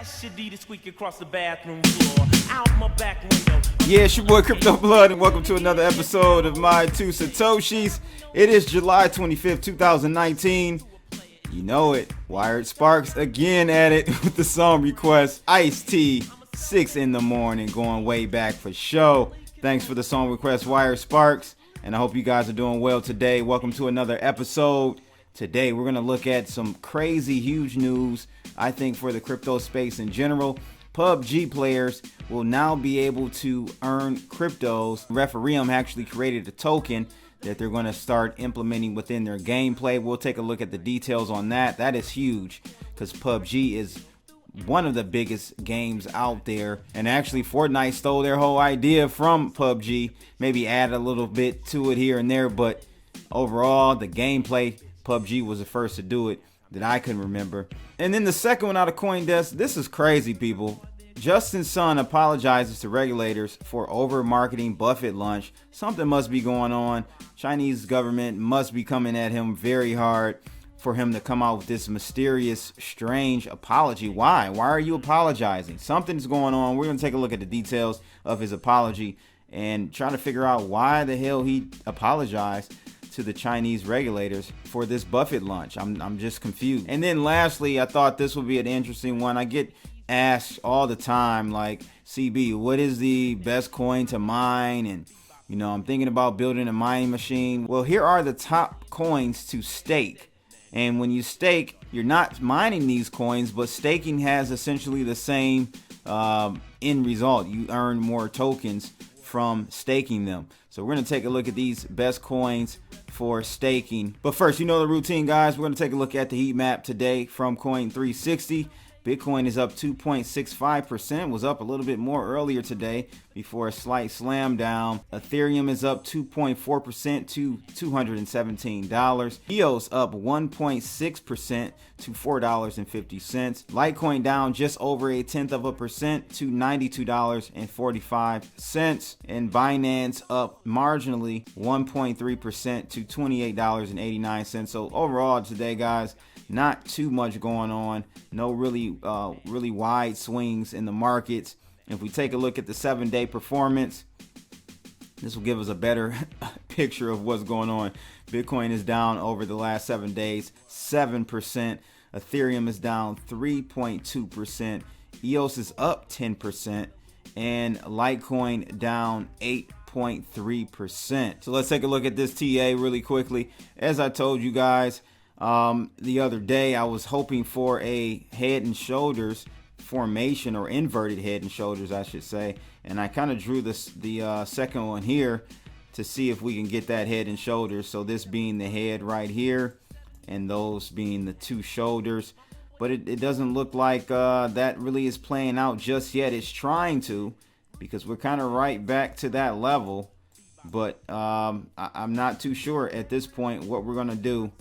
Fresh Adidas squeak across the bathroom floor. Out my back window. Yeah, it's your boy Crypto Blood, and welcome to another episode of My Two Satoshis. It is July 25th, 2019. You know it. Wired Sparks again at it with the song request. Ice-T, 6 in the morning, going way back for show. Thanks for the song request, Wired Sparks. And I hope you guys are doing well today. Welcome to another episode. Today, we're going to look at some crazy, huge news, I think, for the crypto space in general. PUBG players will now be able to earn cryptos. Refereum actually created a token that they're going to start implementing within their gameplay. We'll take a look at the details on that. That is huge because PUBG is one of the biggest games out there. And actually, Fortnite stole their whole idea from PUBG. Maybe add a little bit to it here and there. But overall, the gameplay, PUBG was the first to do it that I can remember. And then the second one out of CoinDesk, this is crazy, people. Justin Sun apologizes to regulators for over-marketing Buffett lunch. Something must be going on. Chinese government must be coming at him very hard for him to come out with this mysterious, strange apology. Why? Why are you apologizing? Something's going on. We're going to take a look at the details of his apology and try to figure out why the hell he apologized to the Chinese regulators for this Buffett lunch. I'm just confused. And then lastly, I thought this would be an interesting one. I get asked all the time, like, CB, what is the best coin to mine? And, you know, I'm thinking about building a mining machine. Well, here are the top coins to stake. And when you stake, you're not mining these coins, but staking has essentially the same end result. You earn more tokens from staking them. So we're going to take a look at these best coins for staking. But first, you know the routine, guys. We're going to take a look at the heat map today from Coin360. Bitcoin is up 2.65%, was up a little bit more earlier today before a slight slam down. Ethereum is up 2.4% to $217. EOS up 1.6% to $4.50. Litecoin down just over 0.1% to $92.45. And Binance up marginally 1.3% to $28.89. So overall today, guys, not too much going on. No really wide swings in the markets. If we take a look at the 7-day performance, this will give us a better picture of what's going on. Bitcoin is down over the last 7 days, 7%. Ethereum is down 3.2%. EOS is up 10%. And Litecoin down 8.3%. So let's take a look at this TA really quickly. As I told you guys, the other day, I was hoping for a head and shoulders formation, or inverted head and shoulders, I should say. And I kind of drew the second one here to see if we can get that head and shoulders. So this being the head right here and those being the two shoulders. But it doesn't look like that really is playing out just yet. It's trying to, because we're kind of right back to that level. But I'm not too sure at this point what we're going to do.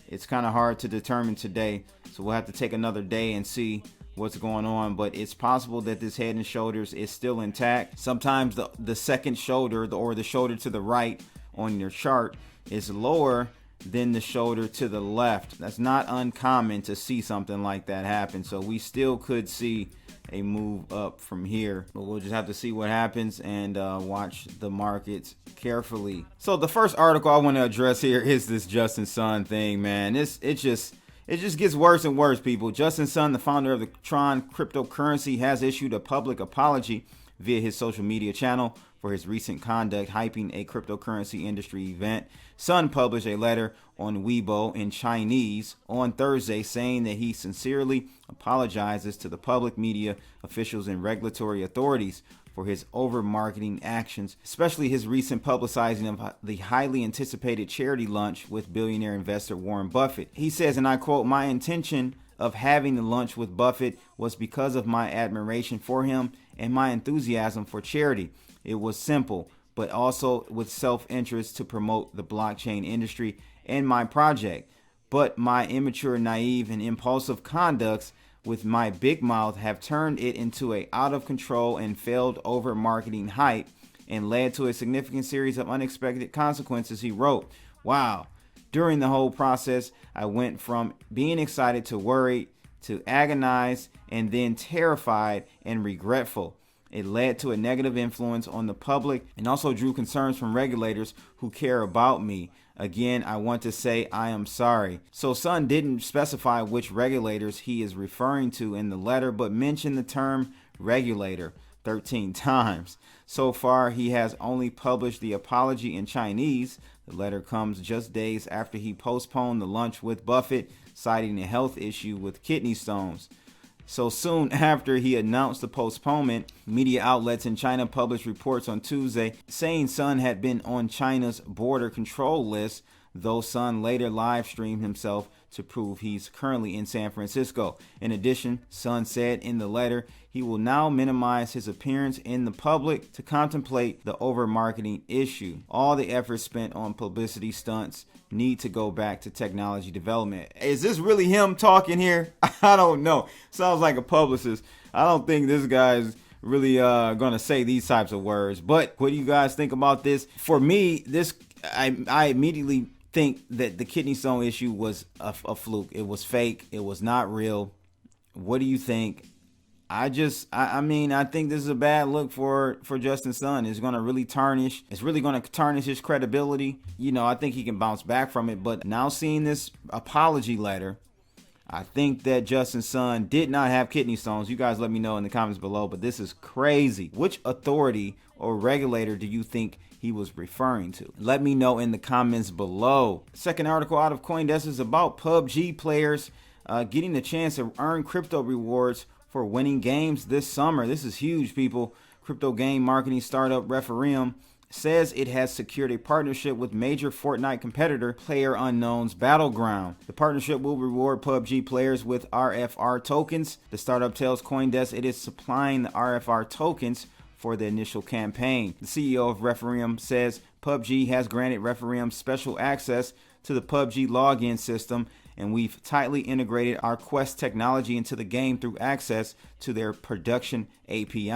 It's kind of hard to determine today, so we'll have to take another day and see what's going on. But it's possible that this head and shoulders is still intact. Sometimes the second shoulder, or the shoulder to the right on your chart, is lower than the shoulder to the left. That's not uncommon to see something like that happen. So we still could see a move up from here, but we'll just have to see what happens and watch the markets carefully. So the first article I want to address here is this Justin Sun thing, man. It just gets worse and worse, people. Justin Sun, the founder of the Tron cryptocurrency, has issued a public apology via his social media channel for his recent conduct hyping a cryptocurrency industry event. Sun published a letter on Weibo in Chinese on Thursday saying that he sincerely apologizes to the public, media officials, and regulatory authorities for his over-marketing actions, especially his recent publicizing of the highly anticipated charity lunch with billionaire investor Warren Buffett. He says, and I quote, "My intention of having the lunch with Buffett was because of my admiration for him and my enthusiasm for charity. It was simple, but also with self-interest to promote the blockchain industry and my project. But my immature, naive, and impulsive conducts with my big mouth have turned it into a out of control and failed over marketing hype and led to a significant series of unexpected consequences," he wrote. Wow. During the whole process, I went from being excited to worried to agonized and then terrified and regretful. It led to a negative influence on the public and also drew concerns from regulators who care about me. Again, I want to say I am sorry. So Sun didn't specify which regulators he is referring to in the letter, but mentioned the term regulator 13 times. So far, he has only published the apology in Chinese. The letter comes just days after he postponed the lunch with Buffett, citing a health issue with kidney stones. So soon after he announced the postponement, media outlets in China published reports on Tuesday saying Sun had been on China's border control list, though Sun later live streamed himself to prove he's currently in San Francisco. In addition, Sun said in the letter he will now minimize his appearance in the public to contemplate the over-marketing issue. All the efforts spent on publicity stunts need to go back to technology development. Is this really him talking here? I don't know. Sounds like a publicist. I don't think this guy's really gonna say these types of words. But what do you guys think about this? For me, I immediately think that the kidney stone issue was a fluke. It was fake. It was not real. What do you think? I think this is a bad look for Justin Sun. It's going to really tarnish. It's really going to tarnish his credibility. I think he can bounce back from it. But now seeing this apology letter, I think that Justin Sun did not have kidney stones. You guys let me know in the comments below. But this is crazy. Which authority or regulator do you think he was referring to? Let me know in the comments below. Second article out of CoinDesk is about PUBG players getting the chance to earn crypto rewards for winning games this summer. This is huge, people. Crypto game marketing startup Referium says it has secured a partnership with major Fortnite competitor PlayerUnknown's Battleground. The partnership will reward PUBG players with RFR tokens. The startup tells CoinDesk it is supplying the RFR tokens for the initial campaign. The CEO of Referium says PUBG has granted Referium special access to the PUBG login system, and we've tightly integrated our Quest technology into the game through access to their production API.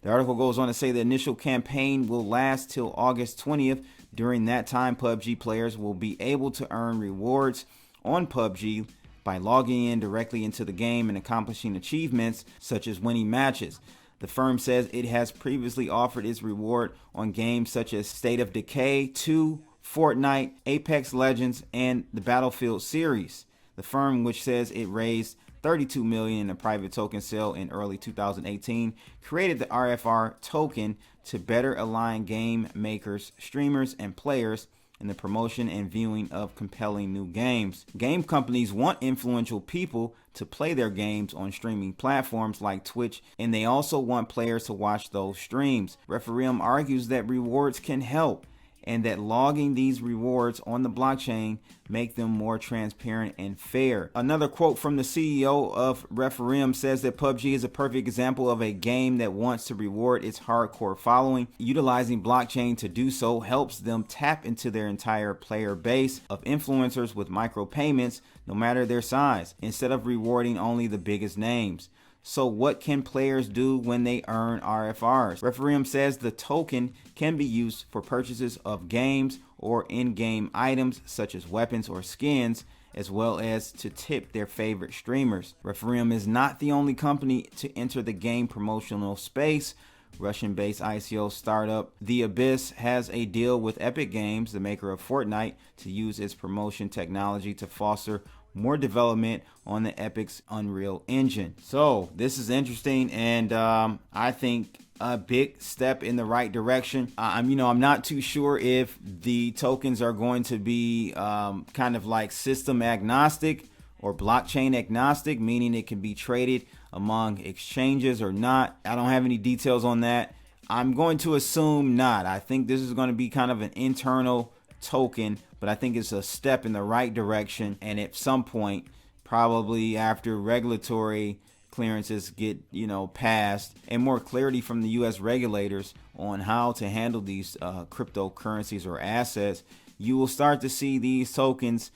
The article goes on to say the initial campaign will last till August 20th. During that time, PUBG players will be able to earn rewards on PUBG by logging in directly into the game and accomplishing achievements such as winning matches. The firm says it has previously offered its reward on games such as State of Decay 2, Fortnite, Apex Legends, and the Battlefield series. The firm, which says it raised $32 million in a private token sale in early 2018, created the RFR token to better align game makers, streamers, and players in the promotion and viewing of compelling new games. Game companies want influential people to play their games on streaming platforms like Twitch, and they also want players to watch those streams. Referium argues that rewards can help, and that logging these rewards on the blockchain make them more transparent and fair. Another quote from the CEO of Referium says that PUBG is a perfect example of a game that wants to reward its hardcore following. Utilizing blockchain to do so helps them tap into their entire player base of influencers with micropayments, no matter their size, instead of rewarding only the biggest names. So what can players do when they earn RFRs? Referium says the token can be used for purchases of games or in-game items such as weapons or skins, as well as to tip their favorite streamers. Referium is not the only company to enter the game promotional space. Russian-based ICO startup The Abyss has a deal with Epic Games, the maker of Fortnite, to use its promotion technology to foster more development on the Epic's Unreal Engine. So this is interesting, and I think a big step in the right direction. I'm not too sure if the tokens are going to be kind of like system agnostic or blockchain agnostic, meaning it can be traded among exchanges or not. I don't have any details on that. I'm going to assume not. I think this is going to be kind of an internal token, but I think it's a step in the right direction. And at some point, probably after regulatory clearances get passed and more clarity from the US regulators on how to handle these cryptocurrencies or assets, you will start to see these tokens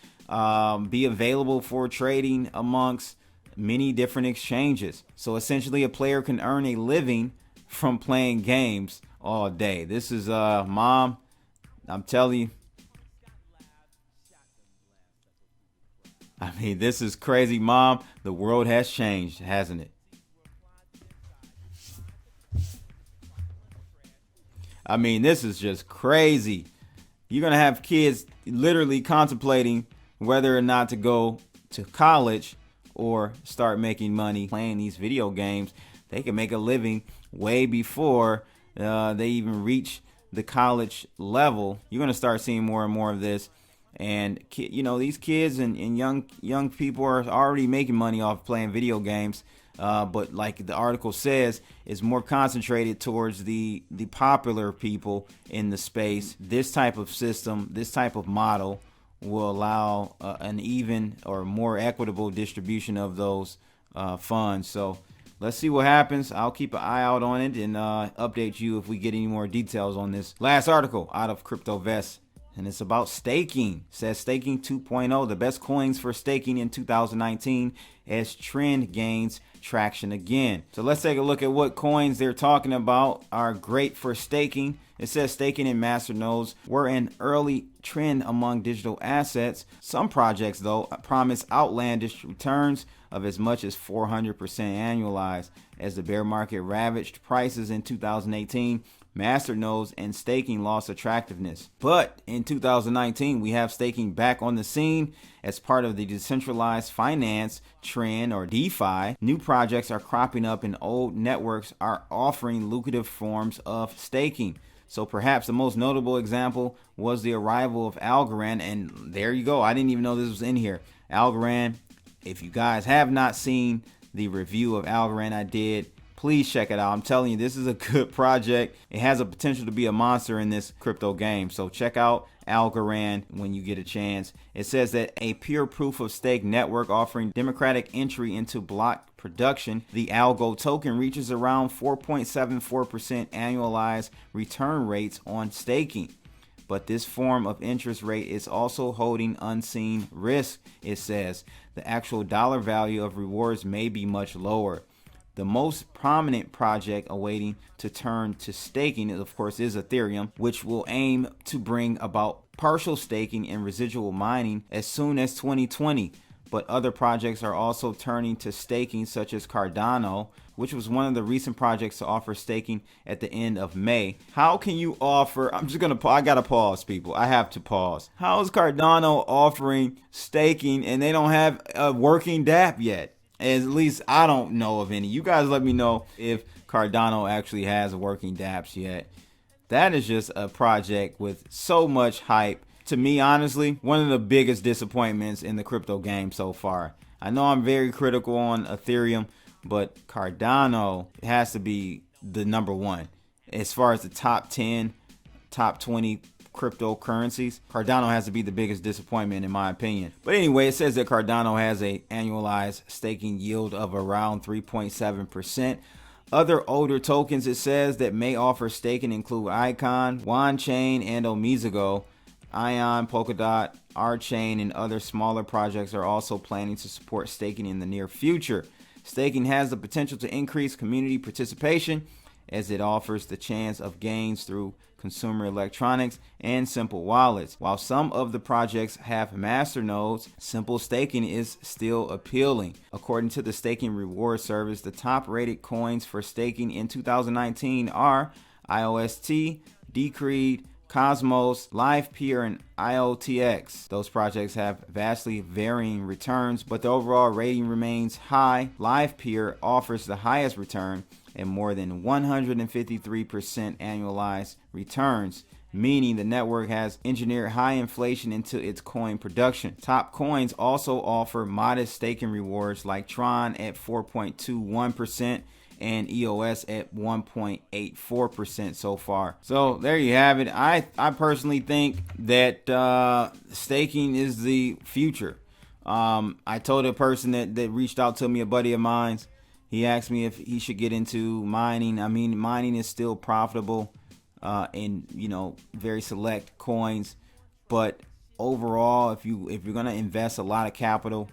be available for trading amongst many different exchanges. So essentially a player can earn a living from playing games all day. This is Mom, I'm telling you, I mean, this is crazy, Mom. The world has changed, hasn't it? I mean, this is just crazy. You're going to have kids literally contemplating whether or not to go to college or start making money playing these video games. They can make a living way before they even reach the college level. You're going to start seeing more and more of this. And, these kids and young people are already making money off playing video games. But like the article says, it's more concentrated towards the popular people in the space. This type of system, this type of model will allow an even or more equitable distribution of those funds. So let's see what happens. I'll keep an eye out on it and update you if we get any more details on this last article out of CryptoVest. And it's about staking. It says staking 2.0, the best coins for staking in 2019 as trend gains traction again. So let's take a look at what coins they're talking about are great for staking. It says staking and masternodes were an early trend among digital assets. Some projects, though, promise outlandish returns of as much as 400% annualized. As the bear market ravaged prices in 2018, masternodes and staking lost attractiveness. But in 2019, we have staking back on the scene as part of the decentralized finance trend, or DeFi. New projects are cropping up and old networks are offering lucrative forms of staking. So perhaps the most notable example was the arrival of Algorand, and there you go. I didn't even know this was in here. Algorand, if you guys have not seen the review of Algorand I did, please check it out. I'm telling you, this is a good project. It has a potential to be a monster in this crypto game. So check out Algorand when you get a chance. It says that a pure proof of stake network offering democratic entry into block production, the Algo token reaches around 4.74% annualized return rates on staking. But this form of interest rate is also holding unseen risk. It says the actual dollar value of rewards may be much lower. The most prominent project awaiting to turn to staking, of course, is Ethereum, which will aim to bring about partial staking and residual mining as soon as 2020. But other projects are also turning to staking, such as Cardano, which was one of the recent projects to offer staking at the end of May. How can you offer, I gotta pause, people. I have to pause. How is Cardano offering staking and they don't have a working dApp yet? At least I don't know of any. You guys let me know if Cardano actually has working dApps yet. That is just a project with so much hype. To me, honestly, one of the biggest disappointments in the crypto game so far. I know I'm very critical on Ethereum, but Cardano has to be the number one. As far as the top 10, top 20 cryptocurrencies, Cardano has to be the biggest disappointment in my opinion. But anyway, it says that Cardano has a annualized staking yield of around 3.7%. Other older tokens, it says, that may offer staking include Icon, Wanchain, and Omizago. Ion, Polkadot, Archain, and other smaller projects are also planning to support staking in the near future. Staking has the potential to increase community participation as it offers the chance of gains through consumer electronics and simple wallets. While some of the projects have masternodes, simple staking is still appealing. According to the staking reward service, the top rated coins for staking in 2019 are IOST, Decreed, Cosmos, LivePeer, and IOTX. Those projects have vastly varying returns, but the overall rating remains high. LivePeer offers the highest return and more than 153% annualized returns, meaning the network has engineered high inflation into its coin production. Top coins also offer modest staking rewards like Tron at 4.21% and EOS at 1.84% so far. So there you have it. I personally think that staking is the future. I told a person that reached out to me, a buddy of mine. He asked me if he should get into mining. I mean, mining is still profitable in very select coins, but overall, if you're gonna invest a lot of capital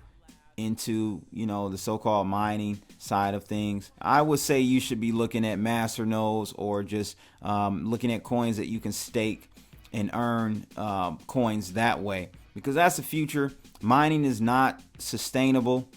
into the so-called mining side of things, I would say you should be looking at masternodes or just looking at coins that you can stake and earn coins that way. because that's the future. Mining is not sustainable.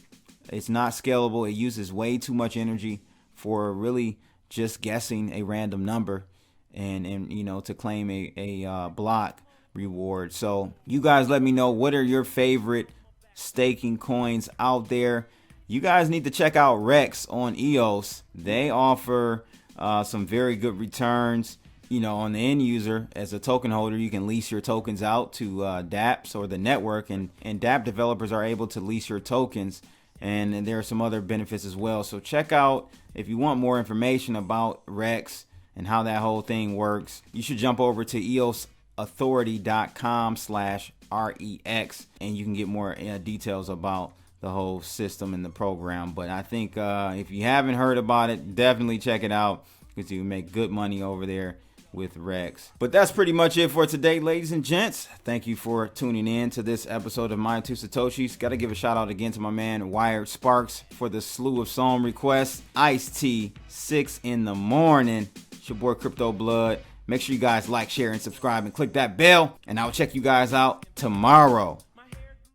It's not scalable. It uses way too much energy for really just guessing a random number and you know, to claim a block reward. So you guys let me know, what are your favorite staking coins out there? You guys need to check out Rex on EOS. They offer some very good returns. You know, on the end user, as a token holder, you can lease your tokens out to dApps or the network, and dApp developers are able to lease your tokens, and there are some other benefits as well. So check out, if you want more information about Rex and how that whole thing works, you should jump over to eosauthority.com/REX, and you can get more details about the whole system and the program. But I think if you haven't heard about it, definitely check it out, because you make good money over there with Rex. But that's pretty much it for today, ladies and gents. Thank you for tuning in to this episode of My Two Satoshis. Got to give a shout out again to my man Wired Sparks for the slew of song requests. Ice-T, 6 in the morning. It's your boy Crypto Blood. Make sure you guys like, share, and subscribe, and click that bell, and I'll check you guys out tomorrow.